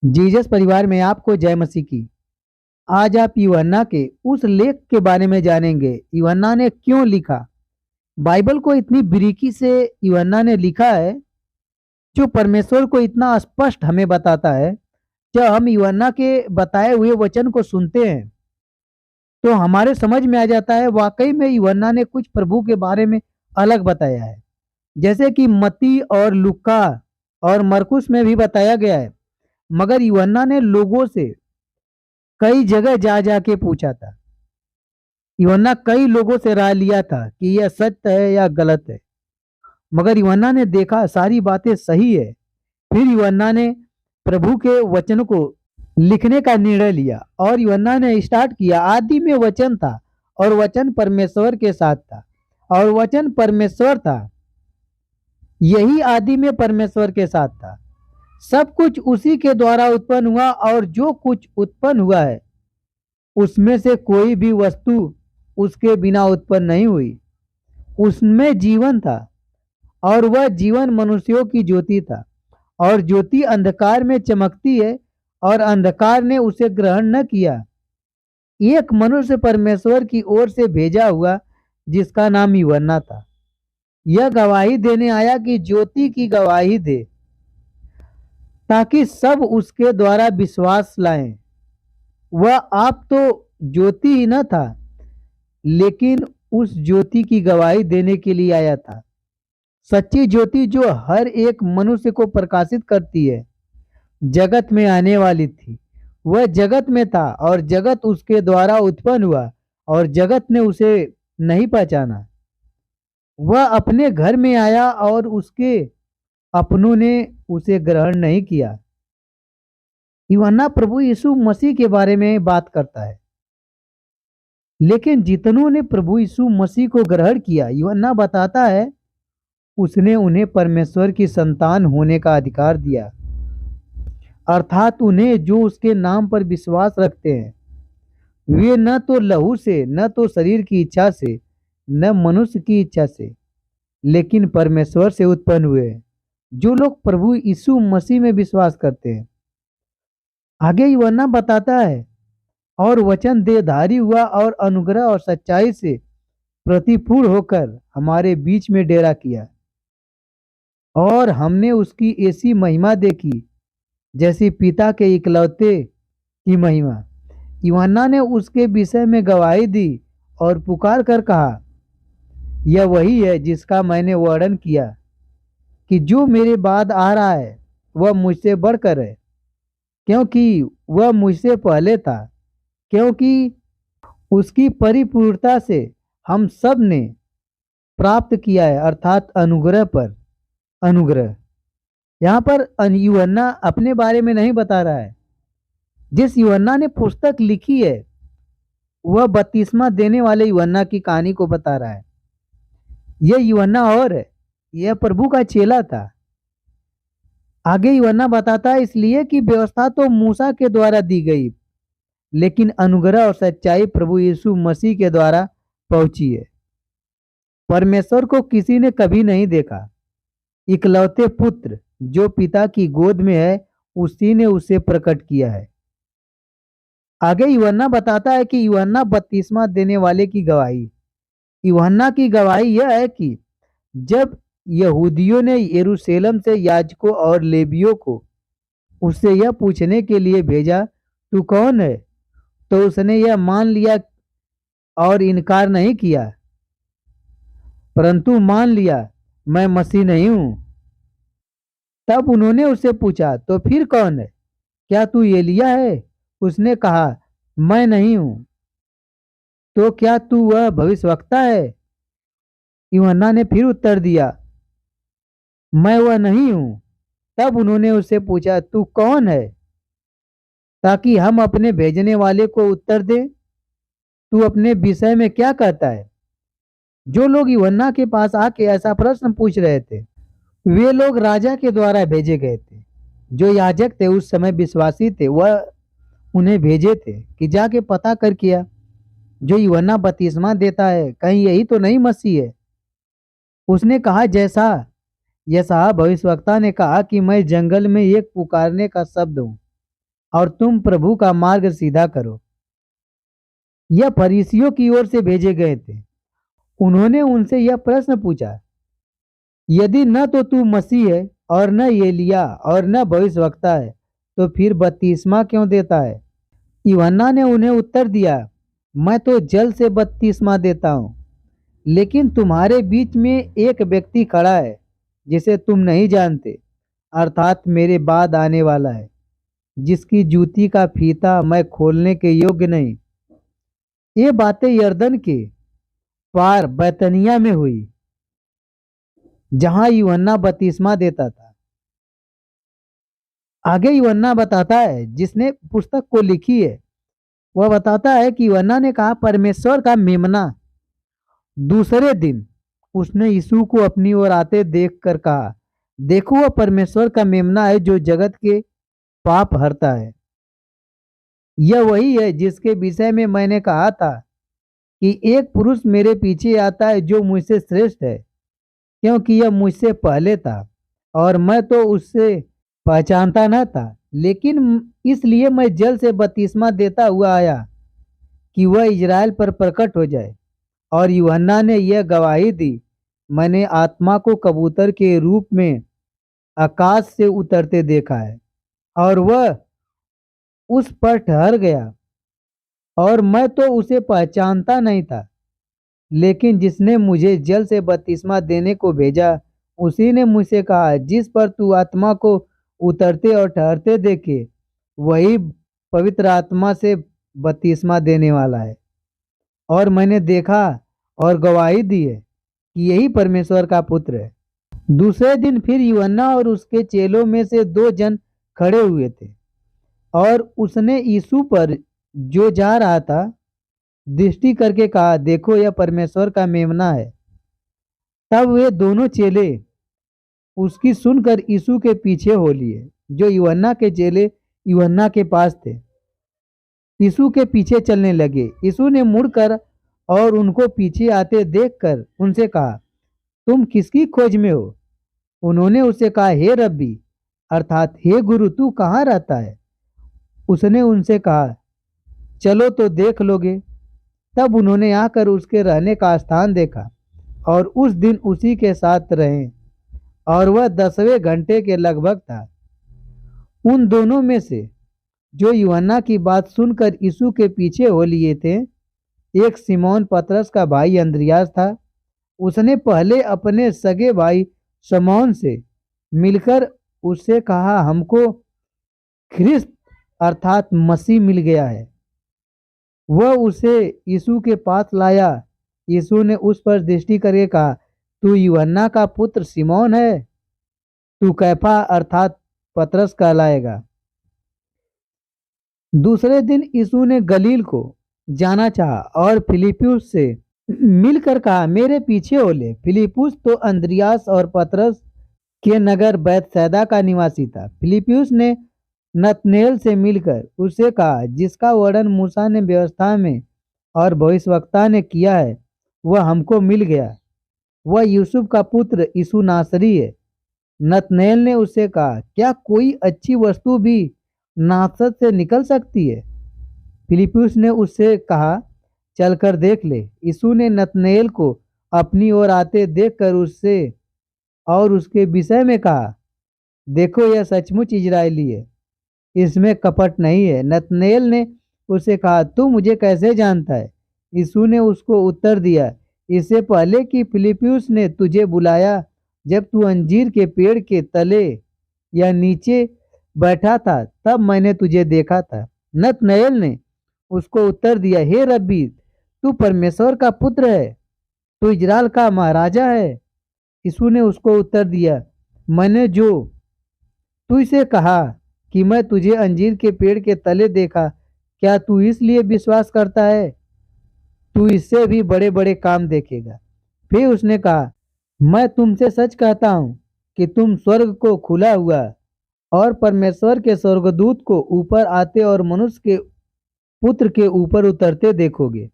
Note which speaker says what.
Speaker 1: Jesus परिवार में आपको जय मसीह की। आज आप यूहन्ना के उस लेख के बारे में जानेंगे, यूहन्ना ने क्यों लिखा। बाइबल को इतनी बारीकी से यूहन्ना ने लिखा है, जो परमेश्वर को इतना स्पष्ट हमें बताता है। जब हम यूहन्ना के बताए हुए वचन को सुनते हैं तो हमारे समझ में आ जाता है, वाकई में यूहन्ना ने कुछ प्रभु के बारे में अलग बताया है। जैसे कि मत्ती और लूका और मरकुस में भी बताया गया है, मगर यूहन्ना ने लोगों से कई जगह जा जा के पूछा था। यूहन्ना कई लोगों से राय लिया था कि यह सत्य है या गलत है, मगर यूहन्ना ने देखा सारी बातें सही है। फिर यूहन्ना ने प्रभु के वचन को लिखने का निर्णय लिया और यूहन्ना ने स्टार्ट किया। आदि में वचन था और वचन परमेश्वर के साथ था और वचन परमेश्वर था। यही आदि में परमेश्वर के साथ था। सब कुछ उसी के द्वारा उत्पन्न हुआ और जो कुछ उत्पन्न हुआ है उसमें से कोई भी वस्तु उसके बिना उत्पन्न नहीं हुई। उसमें जीवन था और वह जीवन मनुष्यों की ज्योति था, और ज्योति अंधकार में चमकती है और अंधकार ने उसे ग्रहण न किया। एक मनुष्य परमेश्वर की ओर से भेजा हुआ, जिसका नाम यूहन्ना था, यह गवाही देने आया कि ज्योति की गवाही दे, ताकि सब उसके द्वारा विश्वास लाएं। वह आप तो ज्योति ही न था, लेकिन उस ज्योति की गवाही देने के लिए आया था। सच्ची ज्योति जो हर एक मनुष्य को प्रकाशित करती है, जगत में आने वाली थी। वह जगत में था और जगत उसके द्वारा उत्पन्न हुआ और जगत ने उसे नहीं पहचाना। वह अपने घर में आया और उसके अपनों ने उसे ग्रहण नहीं किया। यूहन्ना प्रभु यीशु मसीह के बारे में बात करता है, लेकिन जितनों ने प्रभु यीशु मसीह को ग्रहण किया, यूहन्ना बताता है, उसने उन्हें परमेश्वर की संतान होने का अधिकार दिया। अर्थात उन्हें जो उसके नाम पर विश्वास रखते हैं, वे न तो लहू से, न तो शरीर की इच्छा से, न मनुष्य की इच्छा से, लेकिन परमेश्वर से उत्पन्न हुए हैं। जो लोग प्रभु यीशु मसीह में विश्वास करते हैं। आगे यूहन्ना बताता है, और वचन देहधारी हुआ और अनुग्रह और सच्चाई से प्रतिपूर्ण होकर हमारे बीच में डेरा किया, और हमने उसकी ऐसी महिमा देखी जैसी पिता के इकलौते की महिमा। यूहन्ना ने उसके विषय में गवाही दी और पुकार कर कहा, यह वही है जिसका मैंने वर्णन किया कि जो मेरे बाद आ रहा है वह मुझसे बढ़कर है, क्योंकि वह मुझसे पहले था। क्योंकि उसकी परिपूर्णता से हम सब ने प्राप्त किया है, अर्थात अनुग्रह पर अनुग्रह। यहाँ पर यूहन्ना अपने बारे में नहीं बता रहा है। जिस यूहन्ना ने पुस्तक लिखी है, वह बपतिस्मा देने वाले यूहन्ना की कहानी को बता रहा है। यह यूहन्ना और है, यह प्रभु का चेला था। आगे यूहन्ना बताता है, इसलिए कि व्यवस्था तो मूसा के द्वारा दी गई, लेकिन अनुग्रह और सच्चाई प्रभु यीशु मसीह के द्वारा पहुंची है। परमेश्वर को किसी ने कभी नहीं देखा। इकलौते पुत्र जो पिता की गोद में है, उसी ने उसे प्रकट किया है। आगे यूहन्ना बताता है कि यूहन्ना बपतिस्मा देने वाले की गवाही। यूहन्ना की गवाही यह है कि जब यहूदियों ने यरूशलेम से याजकों और लेवियों को उससे यह पूछने के लिए भेजा, तू कौन है, तो उसने यह मान लिया और इनकार नहीं किया, परंतु मान लिया, मैं मसीह नहीं हूं। तब उन्होंने उससे पूछा, तो फिर कौन है, क्या तू एलिया है? उसने कहा, मैं नहीं हूं। तो क्या तू वह भविष्यवक्ता है? यूहन्ना ने फिर उत्तर दिया, मैं वह नहीं हूं। तब उन्होंने उससे पूछा, तू कौन है, ताकि हम अपने भेजने वाले को उत्तर दें। तू अपने विषय में क्या कहता है? जो लोग यूहन्ना के पास आके ऐसा प्रश्न पूछ रहे थे, वे लोग राजा के द्वारा भेजे गए थे। जो याजक थे उस समय विश्वासी थे, वह उन्हें भेजे थे कि जाके पता कर किया, जो यूहन्ना बपतिस्मा देता है, कहीं यही तो नहीं मसीह है? उसने कहा, जैसा यशायाह भविष्यवक्ता ने कहा कि मैं जंगल में एक पुकारने का शब्द हूँ, और तुम प्रभु का मार्ग सीधा करो। यह फरीसियों की ओर से भेजे गए थे। उन्होंने उनसे यह प्रश्न पूछा, यदि न तो तू मसीह है और न एलिया और न भविष्यवक्ता है, तो फिर बपतिस्मा क्यों देता है? यूहन्ना ने उन्हें उत्तर दिया, मैं तो जल से बपतिस्मा देता हूँ, लेकिन तुम्हारे बीच में एक व्यक्ति खड़ा है जिसे तुम नहीं जानते, अर्थात मेरे बाद आने वाला है, जिसकी जूती का फीता मैं खोलने के योग्य नहीं। ये बातें यरदन के पार बैतनिया में हुई, जहां यूहन्ना बपतिस्मा देता था। आगे यूहन्ना बताता है, जिसने पुस्तक को लिखी है, वह बताता है कि यूहन्ना ने कहा, परमेश्वर का मेमना। दूसरे दिन उसने यीशु को अपनी ओर आते देखकर कहा, देखो वह परमेश्वर का मेमना है जो जगत के पाप हरता है। यह वही है जिसके विषय में मैंने कहा था कि एक पुरुष मेरे पीछे आता है जो मुझसे श्रेष्ठ है, क्योंकि यह मुझसे पहले था और मैं तो उससे पहचानता न था, लेकिन इसलिए मैं जल से बपतिस्मा देता हुआ आया कि वह इजराइल पर प्रकट हो जाए। और यूहन्ना ने यह गवाही दी, मैंने आत्मा को कबूतर के रूप में आकाश से उतरते देखा है, और वह उस पर ठहर गया, और मैं तो उसे पहचानता नहीं था, लेकिन जिसने मुझे जल से बपतिस्मा देने को भेजा, उसी ने मुझसे कहा, जिस पर तू आत्मा को उतरते और ठहरते देखे, वही पवित्र आत्मा से बपतिस्मा देने वाला है। और मैंने देखा और गवाही दी है कि यही परमेश्वर का पुत्र है। दूसरे दिन फिर यूहन्ना और उसके चेलों में से 2 जन खड़े हुए थे, और उसने यीशु पर जो जा रहा था दृष्टि करके कहा, देखो यह परमेश्वर का मेमना है। तब वे दोनों चेले उसकी सुनकर यीशु के पीछे हो लिए। जो यूहन्ना के चेले यूहन्ना के पास थे, यीशु के पीछे चलने लगे। यीशु ने मुड़कर और उनको पीछे आते देखकर उनसे कहा, तुम किसकी खोज में हो? उन्होंने उससे कहा, हे रब्बी, अर्थात हे गुरु, तू कहाँ रहता है? उसने उनसे कहा, चलो तो देख लोगे। तब उन्होंने आकर उसके रहने का स्थान देखा और उस दिन उसी के साथ रहे, और वह 10वें घंटे के लगभग था। उन दोनों में से जो यूहन्ना की बात सुनकर यीशु के पीछे हो लिए थे, एक सिमोन पतरस का भाई अंद्रियास था। उसने पहले अपने सगे भाई शमौन से मिलकर उससे कहा, हमको ख्रिस्त अर्थात मसीह मिल गया है। वह उसे यीशु के पास लाया। यीशु ने उस पर दृष्टि करके कहा, तू यूहन्ना का पुत्र सिमोन है, तू कैफा अर्थात पतरस कहलाएगा। दूसरे दिन यीशु ने गलील को जाना चाहा और फिलिप्पुस से मिलकर कहा, मेरे पीछे हो ले। फिलिप्पुस तो अंद्रियास और पतरस के नगर बैतसैदा का निवासी था। फिलिप्पुस ने नतनेल से मिलकर उससे कहा, जिसका वर्णन मूसा ने व्यवस्था में और भविष्यवक्ता ने किया है, वह हमको मिल गया। वह यूसुफ का पुत्र यीशु नासरी है। नतनेल ने उससे कहा, क्या कोई अच्छी वस्तु भी नासरत से निकल सकती है? फिलिप्पुस ने उससे कहा, चलकर देख ले। यीशु ने नतनेल को अपनी ओर आते देखकर उससे और उसके विषय में कहा, देखो यह सचमुच इजरायली है, इसमें कपट नहीं है। नतनेल ने उससे कहा, तू मुझे कैसे जानता है? यीशु ने उसको उत्तर दिया, इससे पहले कि फिलिप्पुस ने तुझे बुलाया, जब तू अंजीर के पेड़ के तले या नीचे बैठा था, तब मैंने तुझे देखा था। नतनेल ने उसको उत्तर दिया, हे रब्बी, तू परमेश्वर का पुत्र है, तू इजराइल का महाराजा है। यीशु ने उसको उत्तर दिया, मैंने जो तुझसे कहा कि मैं तुझे अंजीर के पेड़ के तले देखा, क्या तू इसलिए विश्वास करता है? तू इससे भी बड़े बड़े काम देखेगा। फिर उसने कहा, मैं तुमसे सच कहता हूँ कि तुम स्वर्ग को खुला हुआ और परमेश्वर के स्वर्गदूत को ऊपर आते और मनुष्य के पुत्र के ऊपर उतरते देखोगे।